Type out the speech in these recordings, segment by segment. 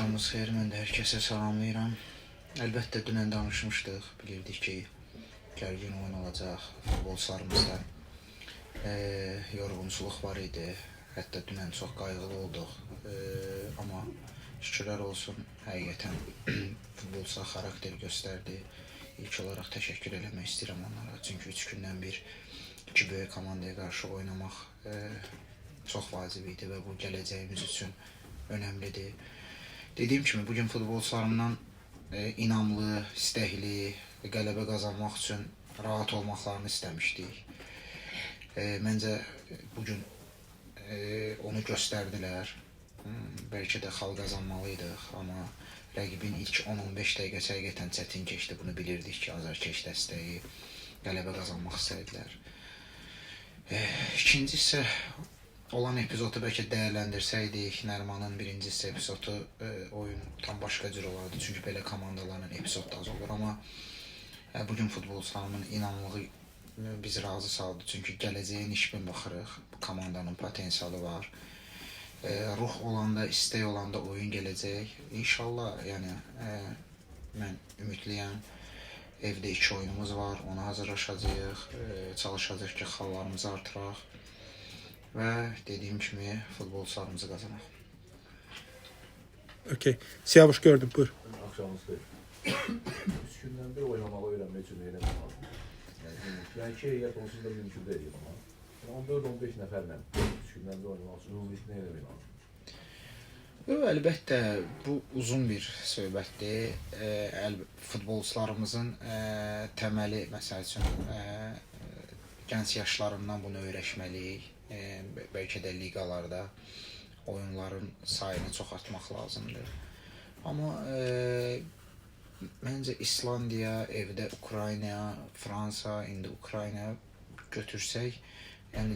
Axşamınız xeyir, mən də hər kəsə salamlayıram. Əlbəttə, dünən danışmışdıq, bilirdik ki, gərgin oyun olacaq, futbolçularımızda yorğunçuluq var idi. Hətta dünən çox qayğılı olduq, amma şükürlər olsun, həqiqətən futbolçular xarakter göstərdi. İlk olaraq təşəkkür eləmək istəyirəm onlara, çünki 3 gündən bir iki böyük komandaya qarşı oynamaq çox vacib idi və bu gələcəyimiz üçün önəmlidir. Dediyim kimi, bugün futbolçularımdan inamlı, istəkli, qələbə qazanmaq üçün rahat olmaqlarını istəmişdik. Məncə, bugün onu göstərdilər. Bəlkə də xal qazanmalıydıq, amma rəqibin ilk 10-15 dəqiqəsi həqiqətən çətin keçdi. Bunu bilirdik ki, azarkeş dəstəyi qələbə qazanmaq istədilər. İkinci isə olan epizodu bəlkə dəyərləndirsəydik, Nərimanın birinci epizodu oyun tam başqa cür olardı. Çünki belə komandaların epizodu az olur, amma bugün futbolçularımın inamlığı bizi razı saldı. Çünki gələcəyə nişbin baxırıq, bu komandanın potensialı var. Ruh olanda, istək olanda oyun gələcək. İnşallah, yəni mən ümidliyəm. Evdə 2 oyunumuz var, ona hazırlaşacağıq, çalışacağıq ki, xallarımızı artıraq və dediyim kimi futbolçularımızı qazanaq. Okey. Siyavuş gördüm, buyur. Axşamınız xeyir. 3 gündən bir oynamağı öyrənmək üçün eləmək. Yəni ki, heyət onsuz da mümkün deyil amma. 14-15 nəfərlə 3 gündən bir oynamaq üçün nə eləmək lazım? Əlbəttə, bu uzun bir söhbətdir. Futbolçularımızın təməli, məsəl üçün, gənc yaşlarından bunu öyrəşməliyik. Bəlkə də liqalarda oyunların sayını çox artmaq lazımdır. Amma məncə İslandiya, evdə Ukrayna, Fransa, indi Ukrayna götürsək, yəni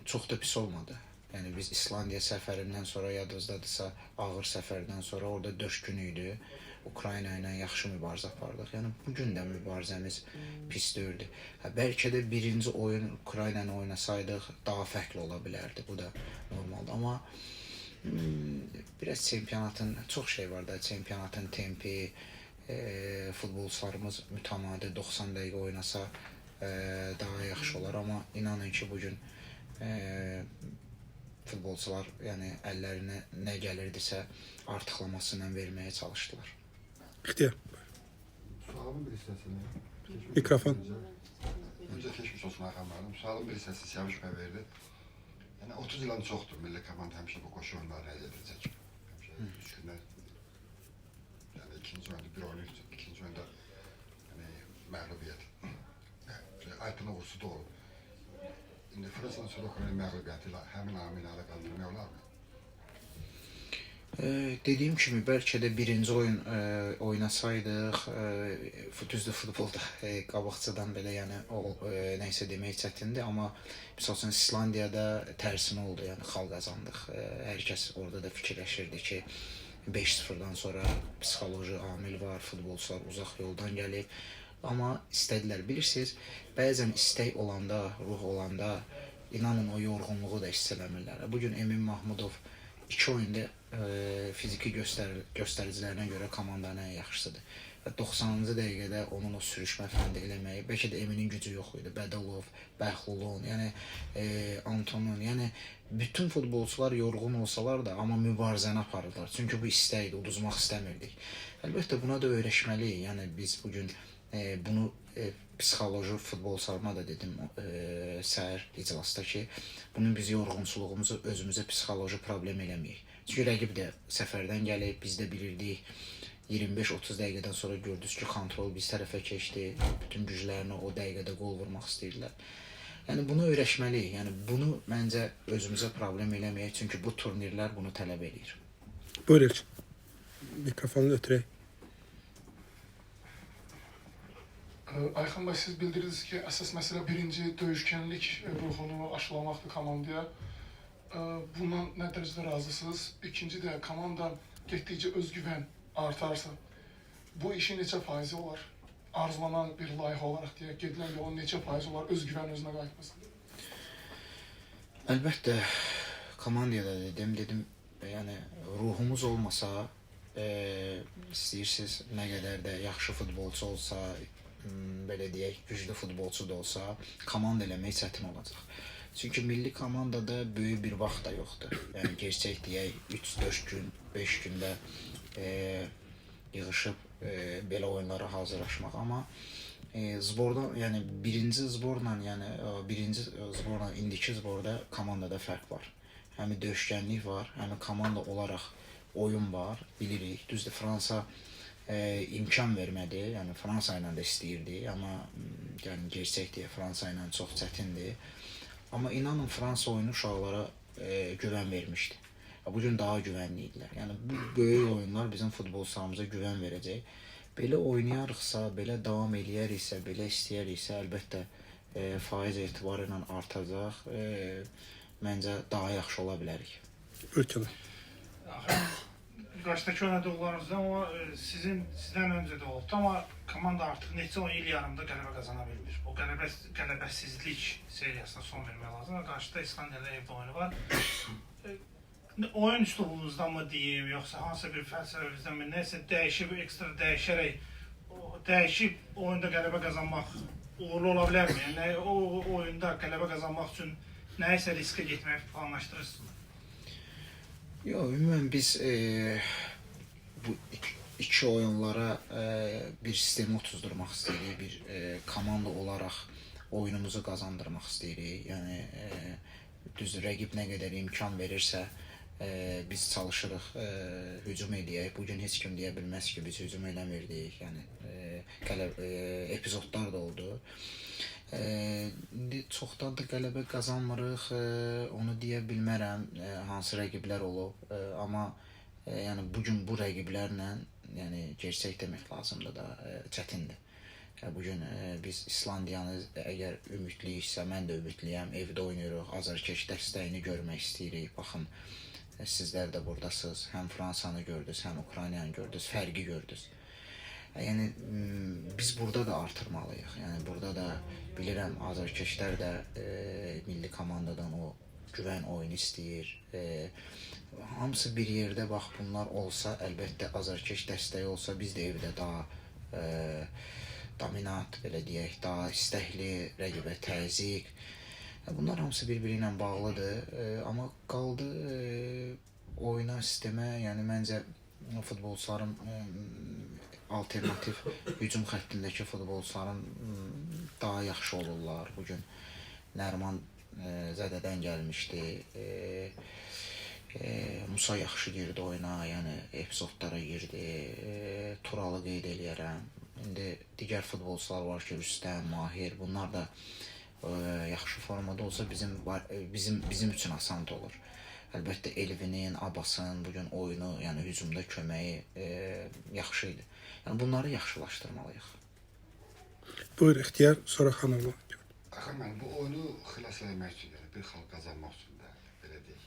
çox da pis olmadı. Yəni biz İslandiya səfərindən sonra, yadınızdadırsa, ağır səfərdən sonra orada 4 gün idi. Ukrayna ilə yaxşı mübarizə apardıq. Yəni bugün də mübarizəmiz pis deyildi. Bəlkə də birinci oyun Ukrayna ilə oynasaydıq daha fərqli ola bilərdi. Bu da normaldır. Amma biraz çempionatın çox şey var da, çempionatın tempi, futbolçularımız mütəmadi 90 dəqiqə oynasa daha yaxşı olar. Amma inanın ki, bugün futbolçular yəni əllərinə nə gəlirdisə artıqlaması ilə verməyə çalışdılar. İxtiyar. Sualın bir hissəsini... Mikrofon. Öncə keçmiş olsun Ayxan müəllim. Sualın bir hissəsi Siyavuş bəy verdi. Yəni 30 ildən çoxdur milli komanda həmişə bu qoşu oyunlarına əldə edəcək. Həmişə 3 gündən yəni ikinci oyunda bir oyun, ikinci oyunda məğlubiyyət. Aydın uğursu da olub. İndi Fransanın sonra Ukrayna məğlubiyyəti ilə həmin amili ilə qaldırmaq olarmı? Dediyim kimi, bəlkə də birinci oyun oynasaydıq, düzdür futbolda qabaqcadan belə nəyisə demək çətindir, amma misal üçün İslandiyada tərsinə oldu, yəni xal qazandıq. Hər kəs orada da fikirləşirdi ki, 5-0-dan sonra psixoloji amil var, futbolçular uzaq yoldan gəlib. Amma istədilər, bilirsiniz, bəzən istək olanda, ruh olanda, inanın o yorğunluğu da hiss eləmirlər. Bugün Emin Mahmudov 2 oyunda fiziki göstəricilərinə görə komandanın ən yaxşısıdır. 90-cı dəqiqədə onun o sürüşmə fəndi eləməyi, bəlkə də Eminin gücü yox idi. Bədəlov, Bəhlulun, yəni Antonun, yəni bütün futbolçular yorğun olsalar da, amma mübarizəni aparırlar. Çünki bu istəkdir, uduzmaq istəmirdik. Əlbəttə, buna da öyrəşməliyik. Yəni biz bugün bunu psixoloji futbolçularıma da dedim səhər iclasda ki, bunun biz yorğunçuluğumuzu özümüzə psixoloji problem eləməyik. Çünki rəqib də səfərdən gəlib, biz də bilirdik. 25-30 dəqiqədən sonra gördünüz ki, kontrol biz tərəfə keçdi. Bütün güclərini o dəqiqədə qol vurmaq istəyirlər. Yəni bunu öyrəşməliyik. Yəni bunu məncə özümüzə problem eləməyək. Çünki bu turnirlər bunu tələb edir. Buyur Elçin. Mikrofonu ötürək. Ayxan bəy, siz bildirdiniz ki, əsas məsələ birinci döyüşkənlik ruhunu aşılamaqdır komandaya. Bundan nə dərəcədə razısınız? İkinci də komanda getdikcə özgüvən artarsa, bu işin neçə faizi olar? Arzulanan bir layihə olaraq deyək, gedilən yolun neçə faizi olar özgüvən özünə qayıtmasında? Əlbəttə, komandaya da dedim, yəni ruhumuz olmasa, istəyirsiniz nə qədər də yaxşı futbolçu olsa, belə deyək, güclü futbolçu da olsa, komanda eləmək çətin olacaq. Çünki milli komandada böyük bir vaxt da yoxdur. Yəni gerçək deyək 3-4 gün, 5 gündə yığışıb belə oyunlara hazırlaşmaq, amma zborda, yəni birinci zborla indiki zborda komandada fərq var. Həm döyüşkənlik var, həm komanda olaraq oyun var, bilirik. Düzdür, Fransa imkan vermədi, yəni Fransa ilə də istəyirdi, amma yəni gerçək deyə Fransa ilə çox çətindir. Amma inanın Fransa oyunu uşaqlara güvən vermişdi. Bu gün daha güvənli idilər. Yəni bu böyük oyunlar bizim futbolçularımıza güvən verəcək. Belə oynayarıqsa, belə davam eləyəriksə, belə istəyəriksə, əlbəttə faiz etibarı ilə artacaq. Məncə daha yaxşı ola bilərik. Ölkədə. Qarşıdakı oynadıqlarınızda amma sizdən öncə də oldu, amma komanda artıq neçə il yarımda qələbə qazana bilmir. O qələbəsizlik seriyasına son vermək lazım. Qarşıda İslandiyada evdə oyunu var. Oyun üslubunuzdan mı deyim, yoxsa hansısa bir fəlsəfəmizdən mi, nəsə dəyişib, ekstra dəyişib oyunda qələbə qazanmaq uğurlu ola bilərmi? Yəni o oyunda qələbə qazanmaq üçün nəyisə riskə getməyi planlaşdırırsınız? Yox, ümumən biz bu iki oyunlara bir sistemi otuzdurmaq istəyirik, bir komanda olaraq oyunumuzu qazandırmaq istəyirik. Yəni düzdür, rəqib nə qədər imkan verirsə, biz çalışırıq hücum eləyək. Bugün heç kim deyə bilməz ki, biz hücum eləmirdik. Yəni epizodlar da oldu. Çoxdan da qələbə qazanmırıq, onu deyə bilmərəm, hansı rəqiblər olub. Amma yəni bugün bu rəqiblərlə, yəni gerçək demək lazımdır da, çətindir. Bugün biz İslandiyanı əgər ümidliyiksə, mən də ümidliyəm, evdə oynayırıq, azarkeş dəstəyini görmək istəyirik. Baxın, sizlər də buradasınız, həm Fransanı gördünüz, həm Ukraynanı gördünüz, fərqi gördünüz. Yəni biz burada da artırmalıyıq. Yəni burada da bilirəm, azarkeşlər də milli komandadan o güvən oyunu istəyir. Hamısı bir yerdə, bax bunlar olsa, əlbəttə azarkeş dəstəyi olsa, biz də evdə daha dominant, belə deyək, daha istəkli, rəqibə təzyiq. Bunlar hamısı bir-biri ilə bağlıdır. Amma qaldı oyuna, sistemə, yəni məncə futbolçuların alternativ hücum xəttindəki futbolçuların daha yaxşı olurlar. Bugün Nəriman zədədən gəlmişdi. Musa yaxşı girdi oyuna, yəni epizodlara girdi. Turalı qeyd eləyərəm. İndi digər futbolçular var ki, Rüstəm, Mahir, bunlar da yaxşı formada olsa bizim üçün asan da olur. Əlbəttə Elvinin, Abbasın bugün oyunu, yəni hücumda köməyi yaxşı idi. Yəni bunları yaxşılaşdırmalıyıq. Buyur İxtiyar, sonra xanımla. Axı mən bu oyunu xilas etmək üçün, yəni bir xalq qazanmaq üçün də belə deyək.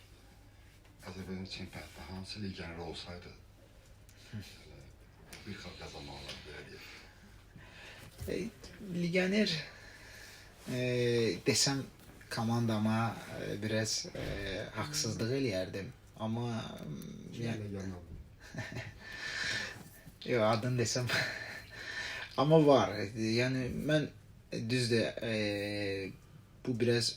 Azərbaycan çempionatda hansı legioner olsaydı, bir xalq qazanmaq olardı, belə deyək. Legioner desəm komandama biraz haqsızlıq eləyərdim. Amma yox, adını desəm amma var. Yəni mən düzdür, bu biraz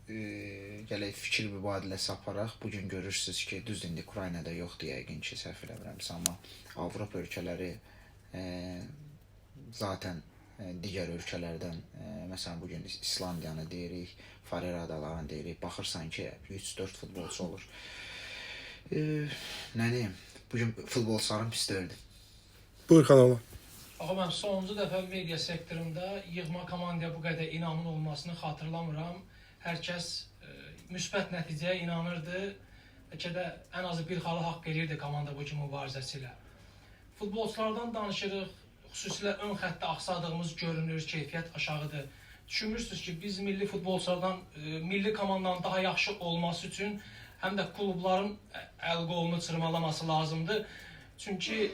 gələk fikir mübadiləsi aparaq. Bugün görürsünüz ki, düzdür, indi Ukraynada yoxdur yəqin ki, səhv eləmirəmsə, amma Avropa ölkələri zaten digər ölkələrdən, məsələn bugün İslandiyanı deyirik, Farer adalarını deyirik, baxırsan ki 3-4 futbolçu olur. Nə deyim, bugün futbolçuların pis deyildi. Buyur xanımla. Axı mən sonuncu dəfə media sektorunda yığma komandaya bu qədər inamın olmasını xatırlamıram. Hər kəs müsbət nəticəyə inanırdı. Bəlkə də ən azı bir xalı haqq eləyirdi komanda bu kimi mübarizəsi ilə. Futbolçulardan danışırıq. Xüsusilə ön xəttdə axsadığımız görünür, keyfiyyət aşağıdır. Düşünmürsünüz ki, biz milli futbolçulardan, milli komandanın daha yaxşı olması üçün həm də klubların əl-qolunu çırmalaması lazımdır. Çünki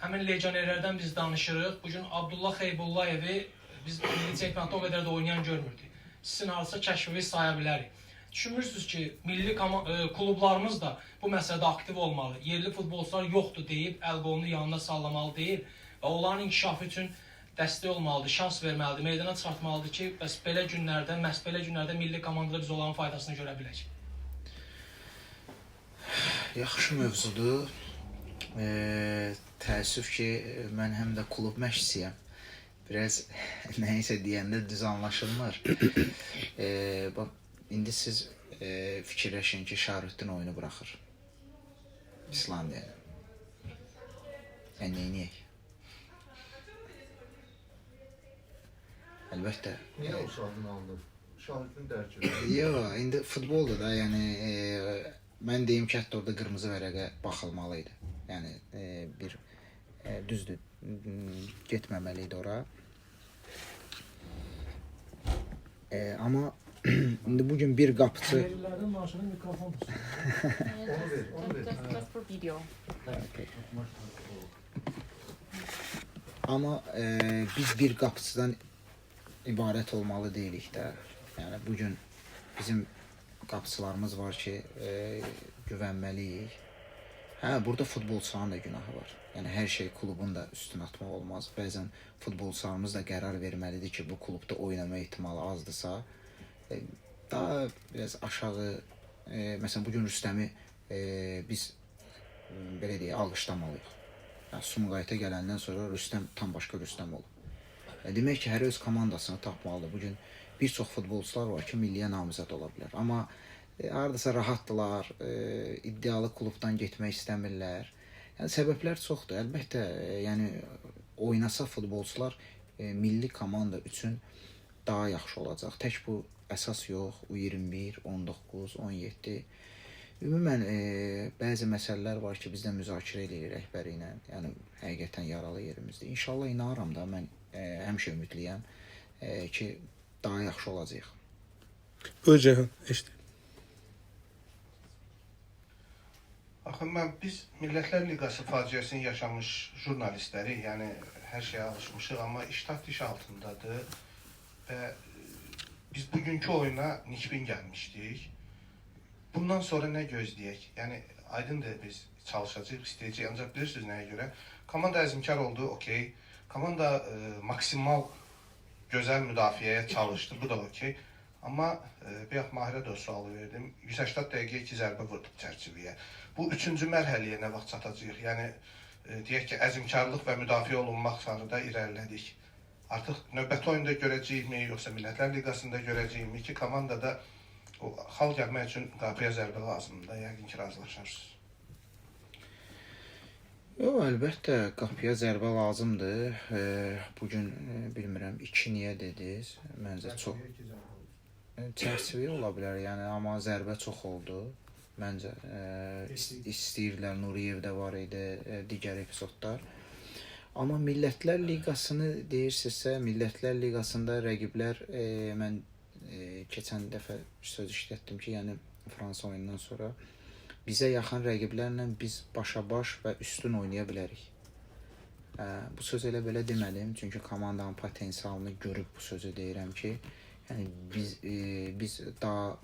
həmin legionerlərdən biz danışırıq. Bugün Abdullah Xeybullayevi biz milli çempionatda o qədər də oynayan görmürdük. Sizin halısa kəşfinizi saya bilərik. düşünmürsünüz ki milli klublarımız da bu məsələdə aktiv olmalı, yerli futbolçular yoxdur deyib əl-qolunu yanına sallamalı deyil və onların inkişafı üçün dəstək olmalıdır, şans verməlidir, meydana çıxartmalıdır ki, bəs belə günlərdə, məhz belə günlərdə milli komandada biz onların faydasını görə bilək. Yaxşı mövzudur. Təəssüf ki, mən həm də klub məşqçisiyəm. Biraz nəysə deyəndə düz anlaşılmır. Bax, indi siz fikirləşin ki, Şarüddin oyunu buraxır. İslandiyada. Neyniyək? Əlbəttə. Niyə o sahını aldın? Şahidin dərki. Yox, indi futbolda da, yəni mən deyim ki, hətta orada qırmızı vərəqə baxılmalı idi. Yəni düzdür, getməməli idi ora. Amma indi bugün bir qapıçı... Yerlilərdən maaşına mikrofon tutsun. Onu ver. Just for video. Amma biz bir qapıçıdan ibarət olmalı deyilik də. Yəni bugün bizim qapıçılarımız var ki, güvənməliyik. Burada futbolçuların da günahı var. Yəni hər şey klubun da üstünə atmaq olmaz. Bəzən futbolçularımız da qərar verməlidir ki, bu klubda oynama ehtimalı azdırsa, daha biraz aşağı, məsələn bugün Rüstəmi biz belə deyək, alqışlamalıyıq. Sumqayıta gələndən sonra Rüstəm tam başqa Rüstəm olub. Demək ki, hər öz komandasını tapmalıdır. Bugün bir çox futbolçular var ki, milliyə namizəd ola bilər. Amma hardasa rahatdılar, iddialı klubdan getmək istəmirlər. Yəni səbəblər çoxdur. Əlbəttə, yəni oynasa futbolçular milli komanda üçün daha yaxşı olacaq. Tək bu əsas yox, U21, 19, 17. Ümumən bəzi məsələlər var ki, bizdə müzakirə edirik rəhbəri ilə. Yəni həqiqətən yaralı yerimizdir. İnşallah inanıram da, mən həmişə ümidliyəm ki, daha yaxşı olacaq. Buyur Ceyhan, eşidir. Axı biz Millətlər Liqası faciəsini yaşamış jurnalistləri, yəni hər şeyə alışmışıq, amma iş taxtiş altındadır və biz bugünkü oyuna nikbin gəlmişdik. Bundan sonra nə gözləyək? Yəni aydındır, biz çalışacağıq, istəyəcəyik, ancaq bilirsiniz nəyə görə? Komanda əzmkar oldu, okey. Komanda maksimal gözəl müdafiəyə çalışdı, bu da okey. Amma bir Mahirə də o sualı verdim. 180 dəqiqə 2 zərbə vurduq çərçivəyə. Bu üçüncü mərhələyə nə vaxt çatacağıq? Yəni deyək ki, əzmkarlıq və müdafiə olunmaq sarıda irəlilədik. Artıq növbəti oyunda görəcəyikmi, yoxsa Millətlər Liqasında görəcəyikmi ki, komandada xal gəlmək üçün qapıya zərbə lazımdır. Yəqin ki, razılaşarsınız. Yox, əlbəttə qapıya zərbə lazımdır. Bugün bilmirəm 2 niyə dediniz? Məncə çox çərçivə ola bilər, yəni amma zərbə çox oldu. Məncə istəyirlər, Nuriyev də var idi, digər epizodlar. Amma Millətlər Liqasını deyirsinizsə, Millətlər Liqasında rəqiblər, mən keçən dəfə söz işlətdim ki, yəni Fransa oyundan sonra bizə yaxın rəqiblərlə biz başa-baş və üstün oynaya bilərik. Bu söz elə belə demədim, çünki komandanın potensialını görüb bu sözü deyirəm ki, yəni biz daha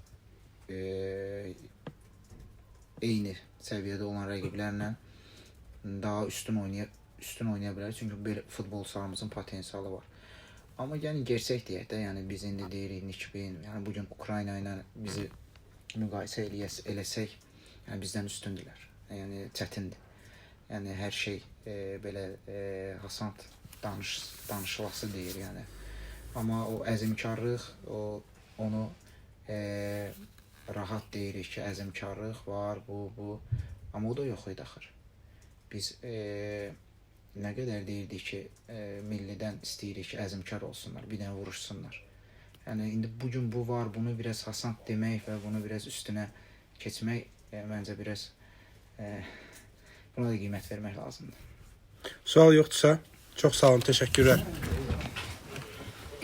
eyni səviyyədə olan rəqiblərlə daha üstün oynaya bilərik, çünki belə futbolçularımızın potensialı var. Amma yəni gerçək deyək də, yəni biz indi deyirik nikbin, yəni bugün Ukrayna ilə bizi müqayisə eləsək, yəni bizdən üstündürlər. Yəni çətindir. Yəni hər şey belə hasant danışılası deyir, yəni. Amma o əzmkarlıq, onu rahat deyirik ki, əzmkarlıq var, bu. Amma o da yox idi axır. Biz nə qədər deyirdik ki, millidən istəyirik ki, əzmkar olsunlar, bir dənə vuruşsunlar. Yəni indi bugün bu var, bunu biraz hasant demək və bunu biraz üstünə keçmək məncə biraz buna da qiymət vermək lazımdır. Sual yoxdursa, çox sağ olun, təşəkkürlər.